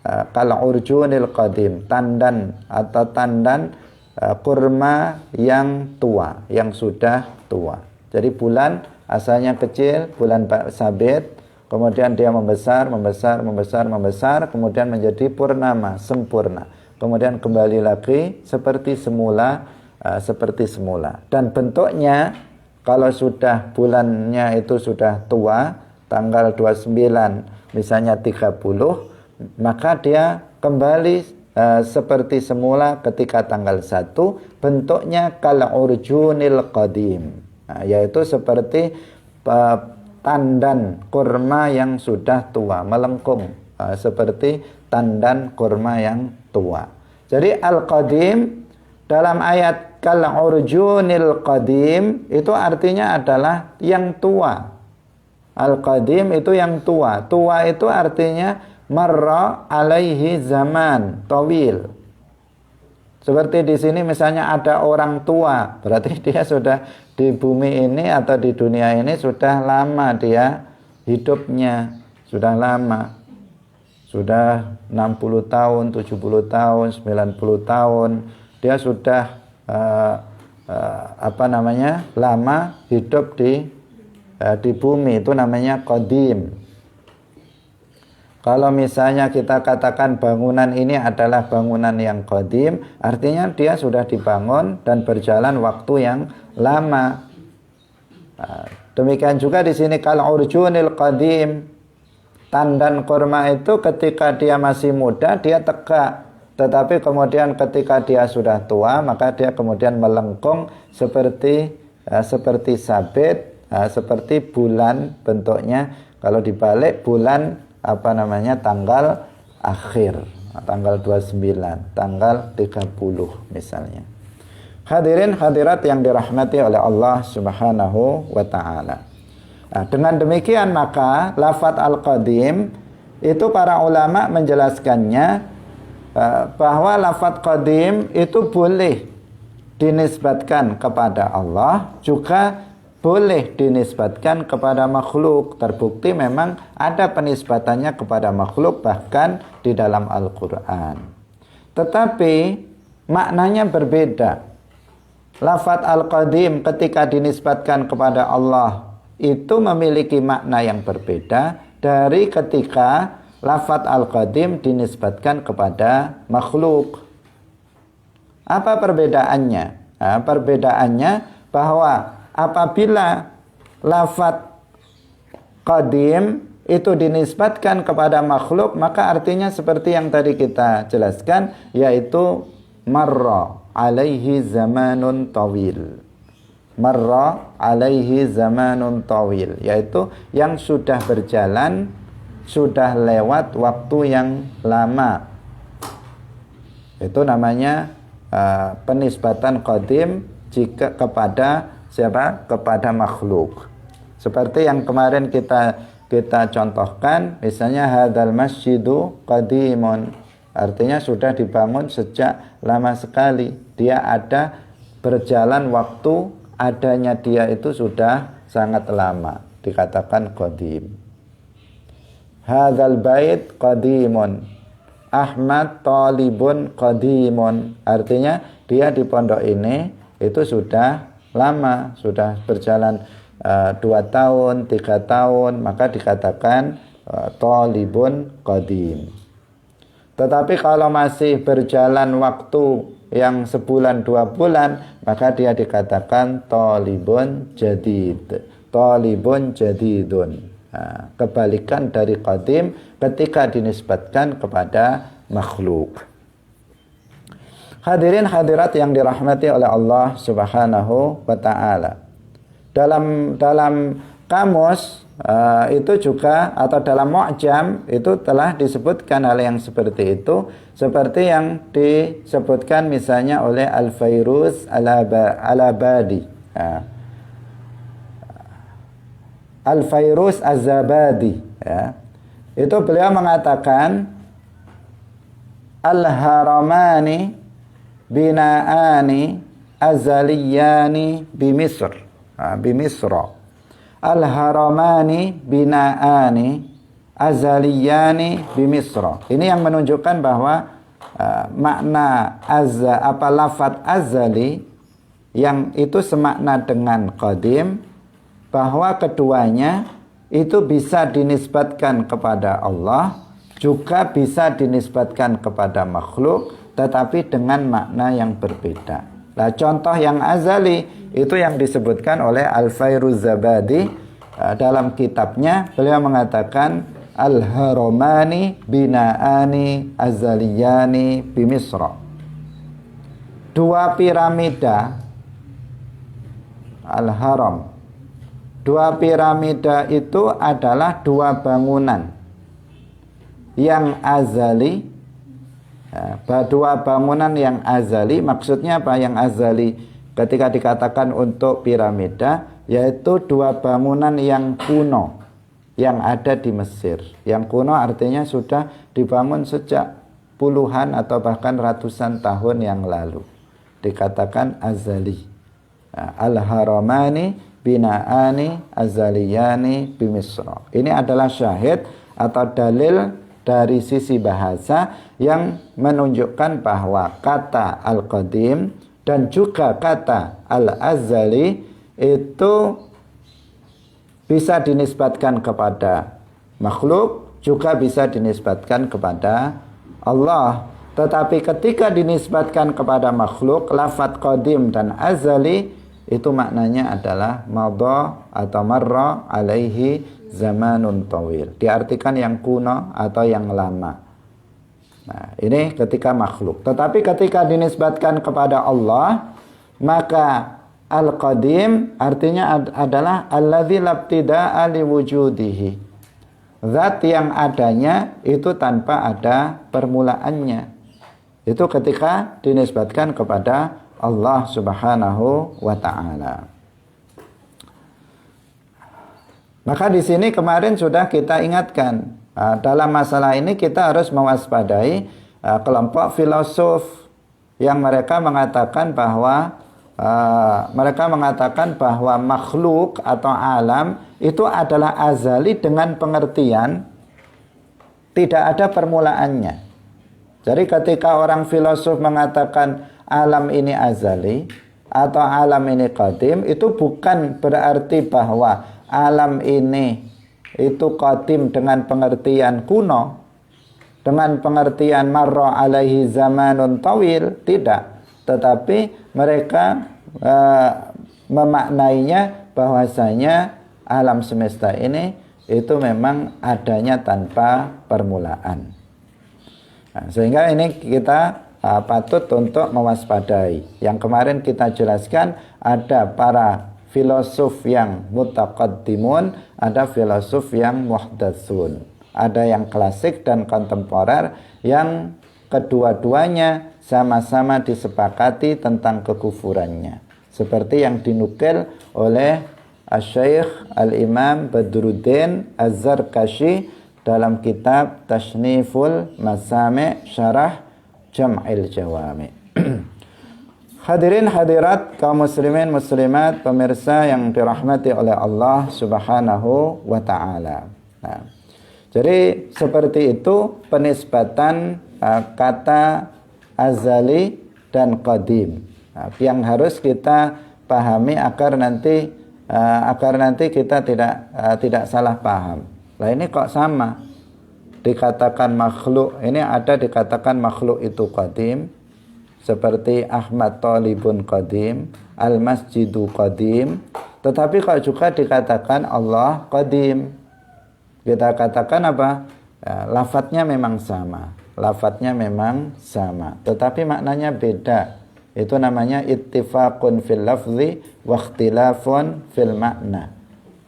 kal urjunil qadim, tandan kurma yang tua, yang sudah tua. Jadi bulan asalnya kecil, bulan sabit, kemudian dia membesar, kemudian menjadi purnama, sempurna. Kemudian kembali lagi seperti semula. Dan bentuknya kalau sudah bulannya itu sudah tua, tanggal 29 misalnya 30, maka dia kembali seperti semula ketika tanggal 1, bentuknya kal urjunil qadim, yaitu seperti tandan kurma yang sudah tua, melengkung, seperti tandan kurma yang tua. Jadi al-qadim dalam ayat kal urjunil qadim itu artinya adalah yang tua. Al-qadim itu yang tua. Tua itu artinya marra alaihi zaman tawil. Seperti di sini misalnya ada orang tua, berarti dia sudah di bumi ini atau di dunia ini sudah lama dia hidupnya, sudah lama. Sudah 60 tahun, 70 tahun, 90 tahun. Dia sudah lama hidup di bumi, itu namanya qadim. Kalau misalnya kita katakan bangunan ini adalah bangunan yang qadim, artinya dia sudah dibangun dan berjalan waktu yang lama. Demikian juga di sini kal urjunil qadim, tandan kurma itu ketika dia masih muda dia tegak, tetapi kemudian ketika dia sudah tua maka dia kemudian melengkung seperti sabit, seperti bulan bentuknya. Kalau dibalik bulan tanggal akhir, tanggal 29, tanggal 30 misalnya. Hadirin hadirat yang dirahmati oleh Allah Subhanahu wa ta'ala. Dengan demikian maka lafadz al-qadim itu para ulama menjelaskannya bahwa lafadz qadim itu boleh dinisbatkan kepada Allah, juga boleh dinisbatkan kepada makhluk. Terbukti memang ada penisbatannya kepada makhluk bahkan di dalam Al-Quran. Tetapi maknanya berbeda. Lafadz al-qadim ketika dinisbatkan kepada Allah itu memiliki makna yang berbeda dari ketika lafadz al-qadim dinisbatkan kepada makhluk. Apa perbedaannya? Perbedaannya bahwa apabila lafadz qadim itu dinisbatkan kepada makhluk, maka artinya seperti yang tadi kita jelaskan, yaitu marra alaihi zamanun tawil. Marra alaihi zamanun tawil, yaitu yang sudah berjalan, sudah lewat waktu yang lama. Itu namanya penisbatan qadim jika kepada siapa? Kepada makhluk. Seperti yang kemarin kita contohkan, misalnya hadzal masjidu qadimun, artinya sudah dibangun sejak lama sekali. Dia ada, berjalan waktu, adanya dia itu sudah sangat lama, dikatakan qadim. Hadzal bait qadimun, Ahmad talibun qadimun, artinya dia di pondok ini itu sudah lama, sudah berjalan 2 tahun, 3 tahun, maka dikatakan talibun qadim. Tetapi kalau masih berjalan waktu yang sebulan 2 bulan, maka dia dikatakan talibun jadid, talibun jadidun. Nah, kebalikan dari qadim ketika dinisbatkan kepada makhluk. Hadirin hadirat yang dirahmati oleh Allah Subhanahu wa taala. Dalam kamus itu juga, atau dalam mu'jam itu telah disebutkan hal yang seperti itu, seperti yang disebutkan misalnya oleh Al-Fairuz Al-Abadi. Al-Fairuz Az-Zabadi, ya. Itu beliau mengatakan al-haramani binaani azaliyani bimisr, bimisra. Al-haramani binaani azaliyani bimisra. Ini yang menunjukkan bahwa makna lafadz azali yang itu semakna dengan qadim, bahwa keduanya itu bisa dinisbatkan kepada Allah, juga bisa dinisbatkan kepada makhluk, tetapi dengan makna yang berbeda. Nah, contoh yang azali itu yang disebutkan oleh Al-Fairuz Zabadi dalam kitabnya. Beliau mengatakan al-haramani binaani azaliyani bimisra. 2 piramida al-haram, 2 piramida itu adalah 2 bangunan yang azali. 2 bangunan yang azali, maksudnya apa yang azali ketika dikatakan untuk piramida? Yaitu 2 bangunan yang kuno yang ada di Mesir. Yang kuno artinya sudah dibangun sejak puluhan atau bahkan ratusan tahun yang lalu, dikatakan azali. Al-haramani binaani azaliyani bimisra. Ini adalah syahid atau dalil dari sisi bahasa yang menunjukkan bahwa kata al-qadim dan juga kata al-azali itu bisa dinisbatkan kepada makhluk, juga bisa dinisbatkan kepada Allah. Tetapi ketika dinisbatkan kepada makhluk, lafadz qadim dan azali itu maknanya adalah madha atau marra alaihi zamanun tawil, diartikan yang kuno atau yang lama. Nah, ini ketika makhluk. Tetapi ketika dinisbatkan kepada Allah, maka al-qadim artinya adalah alladzi labtida'a liwujudihi, zat yang adanya itu tanpa ada permulaannya. Itu ketika dinisbatkan kepada Allah Subhanahu wa ta'ala. Maka di sini kemarin sudah kita ingatkan, dalam masalah ini kita harus mewaspadai kelompok filosof yang mereka mengatakan bahwa makhluk atau alam itu adalah azali dengan pengertian tidak ada permulaannya. Jadi ketika orang filosof mengatakan alam ini azali atau alam ini qadim, itu bukan berarti bahwa alam ini itu qadim dengan pengertian kuno, dengan pengertian marra alaihi zamanun tawil, tidak. Tetapi mereka memaknainya bahwasanya alam semesta ini itu memang adanya tanpa permulaan. Nah, sehingga ini kita patut untuk mewaspadai. Yang kemarin kita jelaskan, ada para filosof yang mutaqaddimun, ada filosof yang muhdatsun, ada yang klasik dan kontemporer, yang kedua-duanya sama-sama disepakati tentang kekufurannya, seperti yang dinukil oleh Asy-Syaikh Al-Imam Badruddin Az-Zarkashi dalam kitab Tasniful Masami' Syarah Jam'il Jawami'. Hadirin hadirat kaum muslimin muslimat pemirsa yang dirahmati oleh Allah Subhanahu wa taala. Nah, jadi seperti itu penisbatan kata azali dan qadim. Nah, yang harus kita pahami agar nanti kita tidak salah paham. Lah ini kok sama? Dikatakan makhluk, ini ada dikatakan makhluk itu qadim, seperti Ahmad Thalibun qadim, Al-Masjidu qadim, tetapi kok juga dikatakan Allah qadim. Kita katakan apa? Ya, lafadznya memang sama. Lafadznya memang sama, tetapi maknanya beda. Itu namanya ittifaqun fil lafzi wa ikhtilafun fil makna.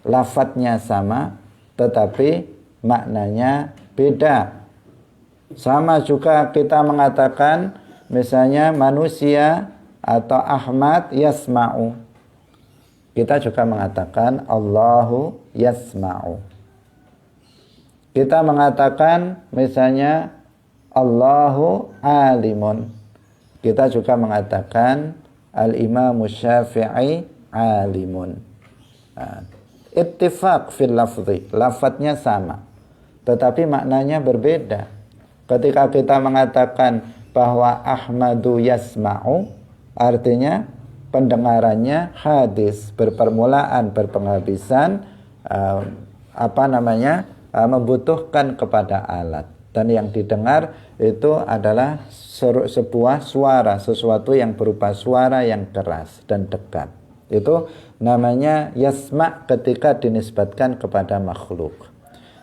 Lafadznya sama, tetapi maknanya beda. Sama juga kita mengatakan misalnya manusia atau Ahmad yasma'u. Kita juga mengatakan Allahu yasma'u. Kita mengatakan misalnya Allahu alimun. Kita juga mengatakan Al-Imam Syafi'i alimun. Ittifaq fil lafzi, lafadznya sama, tetapi maknanya berbeda. Ketika kita mengatakan bahwa Ahmadu yasma'u, artinya pendengarannya hadis, berpermulaan, berpenghabisan, membutuhkan kepada alat, dan yang didengar itu adalah sebuah suara, sesuatu yang berupa suara yang keras dan dekat. Itu namanya yasma' ketika dinisbatkan kepada makhluk.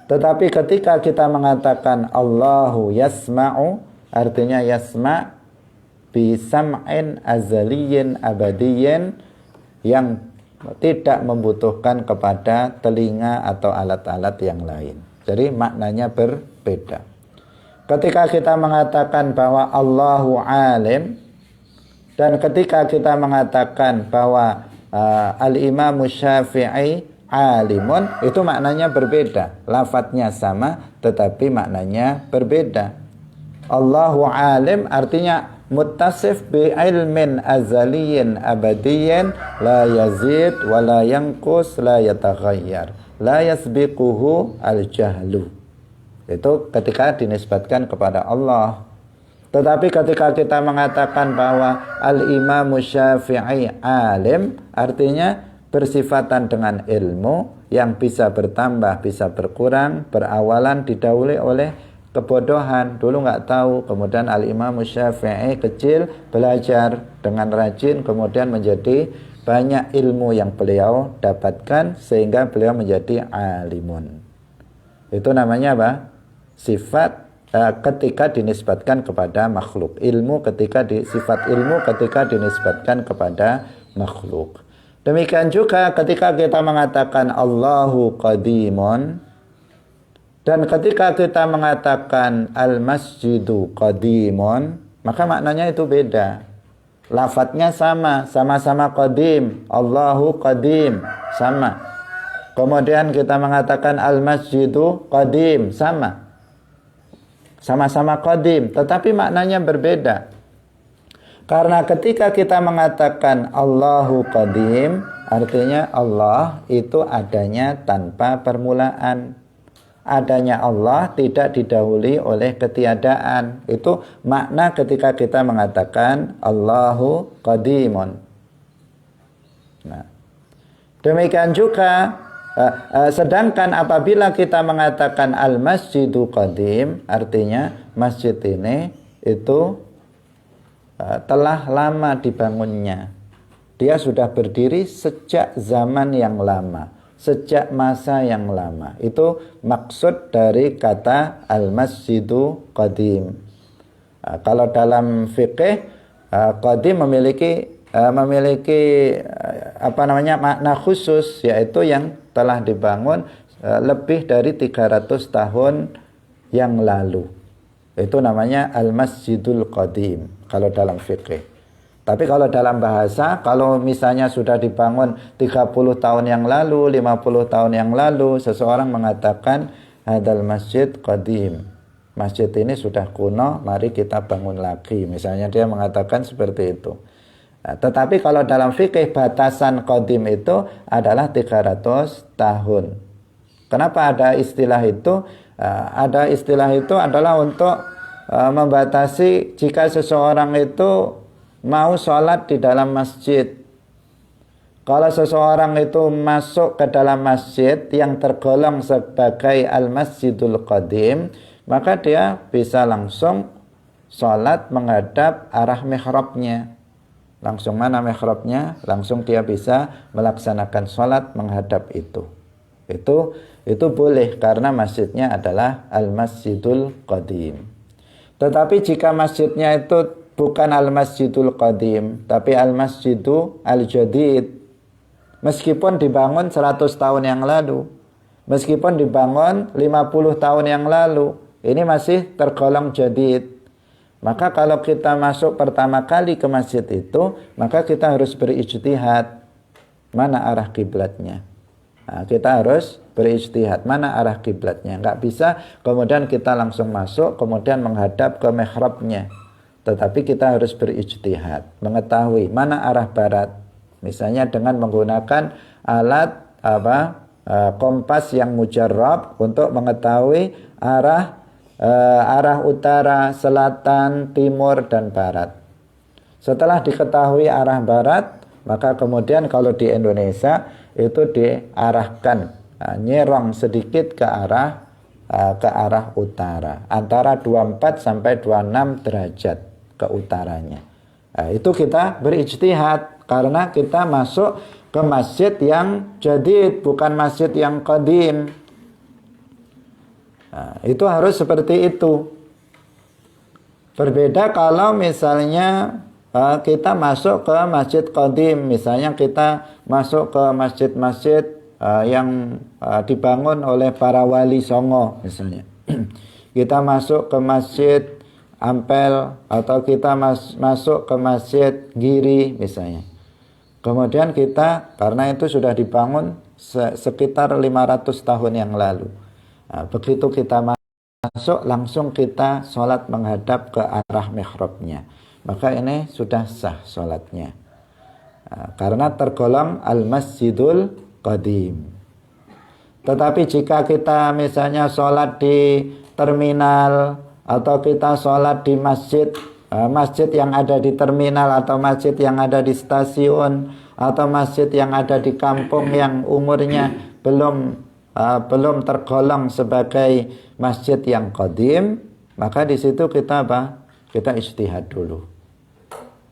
Tetapi ketika kita mengatakan Allahu yasma'u, artinya yasma' bi sam'in azaliyin abadiyin, yang tidak membutuhkan kepada telinga atau alat-alat yang lain. Jadi maknanya berbeda. Ketika kita mengatakan bahwa Allahu alim, dan ketika kita mengatakan bahwa Al-Imam Syafi'i alimun, itu maknanya berbeda. Lafadznya sama, tetapi maknanya berbeda. Allahu alim artinya muttasif bi ilmin azaliyin abadiyin, la yazid wa la yanqus, la yataghayyar, la yasbiquhu al-jahlu. Itu ketika dinisbatkan kepada Allah. Tetapi ketika kita mengatakan bahwa Al-Imam Syafi'i alim, artinya bersifatan dengan ilmu yang bisa bertambah, bisa berkurang, berawalan didahului oleh kebodohan. Dulu nggak tahu, kemudian Al-Imam Syafi'i kecil belajar dengan rajin, kemudian menjadi banyak ilmu yang beliau dapatkan sehingga beliau menjadi alimun. Itu namanya apa? Sifat ketika dinisbatkan kepada makhluk. Sifat ilmu ketika dinisbatkan kepada makhluk. Demikian juga ketika kita mengatakan Allahu qadimun, dan ketika kita mengatakan al-masjidu qadimun, maka maknanya itu beda. Lafadznya sama, sama-sama qadim, Allahu qadim, sama. Kemudian kita mengatakan al-masjidu qadim, sama-sama qadim, tetapi maknanya berbeda. Karena ketika kita mengatakan Allahu qadim, artinya Allah itu adanya tanpa permulaan. Adanya Allah tidak didahului oleh ketiadaan. Itu makna ketika kita mengatakan Allahu qadimun. Nah, demikian juga sedangkan apabila kita mengatakan al-masjidu qadim, artinya masjid ini itu telah lama dibangunnya. Dia sudah berdiri sejak zaman yang lama, sejak masa yang lama. Itu maksud dari kata al-masjidu qadim. Kalau dalam fikih, qadim memiliki makna khusus, yaitu yang telah dibangun lebih dari 300 tahun yang lalu. Itu namanya al-masjidul qadim kalau dalam fikih. Tapi kalau dalam bahasa, kalau misalnya sudah dibangun 30 tahun yang lalu, 50 tahun yang lalu, seseorang mengatakan hadal masjid qadim. Masjid ini sudah kuno, mari kita bangun lagi. Misalnya dia mengatakan seperti itu. Nah, tetapi kalau dalam fikih batasan qadim itu adalah 300 tahun. Kenapa ada istilah itu? Ada istilah itu adalah untuk membatasi jika seseorang itu mau sholat di dalam masjid. Kalau seseorang itu masuk ke dalam masjid yang tergolong sebagai al-masjidul qadim, maka dia bisa langsung sholat menghadap arah mihrabnya. Langsung mana mihrabnya? Langsung dia bisa melaksanakan sholat menghadap itu. Itu boleh karena masjidnya adalah al-masjidul qadim. Tetapi jika masjidnya itu bukan al-masjidul qadim, tapi al-masjidu al-jadid, meskipun dibangun 100 tahun yang lalu, meskipun dibangun 50 tahun yang lalu, ini masih tergolong jadid. Maka kalau kita masuk pertama kali ke masjid itu, maka kita harus berijtihad mana arah kiblatnya. Nah, kita harus berijtihad mana arah kiblatnya. Enggak bisa kemudian kita langsung masuk kemudian menghadap ke mihrabnya. Tetapi kita harus berijtihad, mengetahui mana arah barat. Misalnya dengan menggunakan alat kompas yang mujarrab untuk mengetahui arah utara, selatan, timur dan barat. Setelah diketahui arah barat, maka kemudian kalau di Indonesia itu diarahkan nyerong sedikit ke arah utara, antara 24 sampai 26 derajat ke utaranya. Itu kita berijtihad karena kita masuk ke masjid yang jadid, bukan masjid yang qadim. Itu harus seperti itu. Berbeda kalau misalnya kita masuk ke masjid qadim, misalnya kita masuk ke masjid-masjid yang dibangun oleh para wali songo misalnya. Kita masuk ke masjid Ampel atau kita masuk ke masjid Giri misalnya. Kemudian kita, karena itu sudah dibangun sekitar 500 tahun yang lalu. Begitu kita masuk, langsung kita sholat menghadap ke arah mihrabnya. Maka ini sudah sah sholatnya. Karena tergolong al-masjidul qadim. Tetapi jika kita misalnya sholat di terminal atau kita sholat di masjid yang ada di terminal atau masjid yang ada di stasiun atau masjid yang ada di kampung yang umurnya belum tergolong sebagai masjid yang qadim, maka di situ kita kita ijtihad dulu.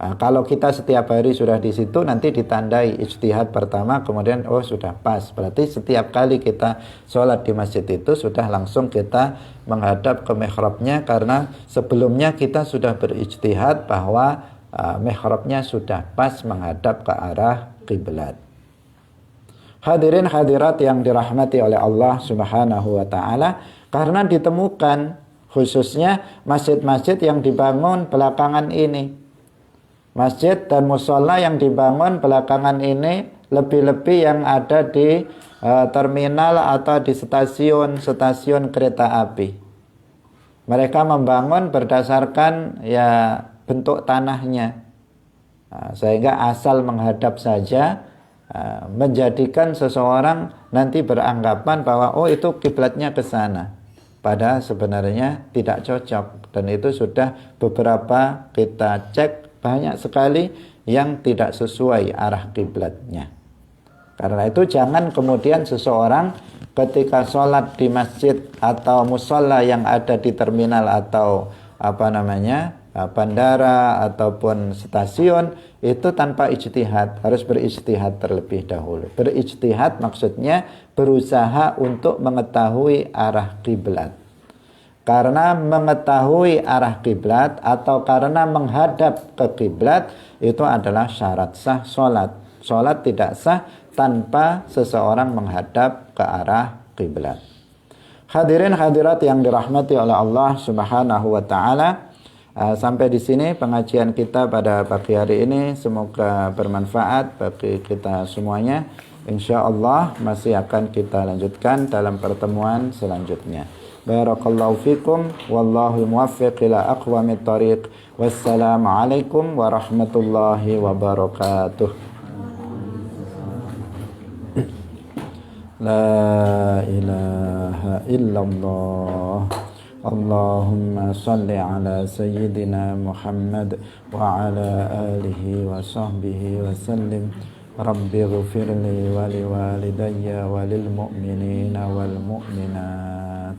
Kalau kita setiap hari sudah di situ, nanti ditandai ijtihad pertama, kemudian sudah pas. Berarti setiap kali kita sholat di masjid itu sudah langsung kita menghadap ke mihrabnya, karena sebelumnya kita sudah berijtihad bahwa mihrabnya sudah pas menghadap ke arah kiblat. Hadirin hadirat yang dirahmati oleh Allah Subhanahu wa taala, karena ditemukan khususnya masjid-masjid yang dibangun belakangan ini. Masjid dan musola yang dibangun belakangan ini, lebih-lebih yang ada di terminal atau di stasiun kereta api. Mereka membangun berdasarkan bentuk tanahnya, sehingga asal menghadap saja menjadikan seseorang nanti beranggapan bahwa itu kiblatnya ke sana. Padahal sebenarnya tidak cocok, dan itu sudah beberapa kita cek, banyak sekali yang tidak sesuai arah kiblatnya. Karena itu jangan kemudian seseorang ketika sholat di masjid atau musola yang ada di terminal atau bandara ataupun stasiun itu tanpa ijtihad, harus berijtihad terlebih dahulu. Berijtihad maksudnya berusaha untuk mengetahui arah kiblat. Karena mengetahui arah kiblat atau karena menghadap ke kiblat itu adalah syarat sah sholat. Sholat tidak sah tanpa seseorang menghadap ke arah kiblat. Hadirin hadirat yang dirahmati oleh Allah Subhanahu wa taala, Sampai di sini pengajian kita pada pagi hari ini, semoga bermanfaat bagi kita semuanya. Insya Allah masih akan kita lanjutkan dalam pertemuan selanjutnya. Barakallahu fikum, wallahu muwaffiq ila aqwamit thariq. Wassalamualaikum warahmatullahi wabarakatuh. La ilaha illallah. Allahumma salli ala sayyidina Muhammad wa ala alihi wa sahbihi wa sallim. Rabbi ghfirli wa liwalidayya wa lil mu'minina wal mu'minat.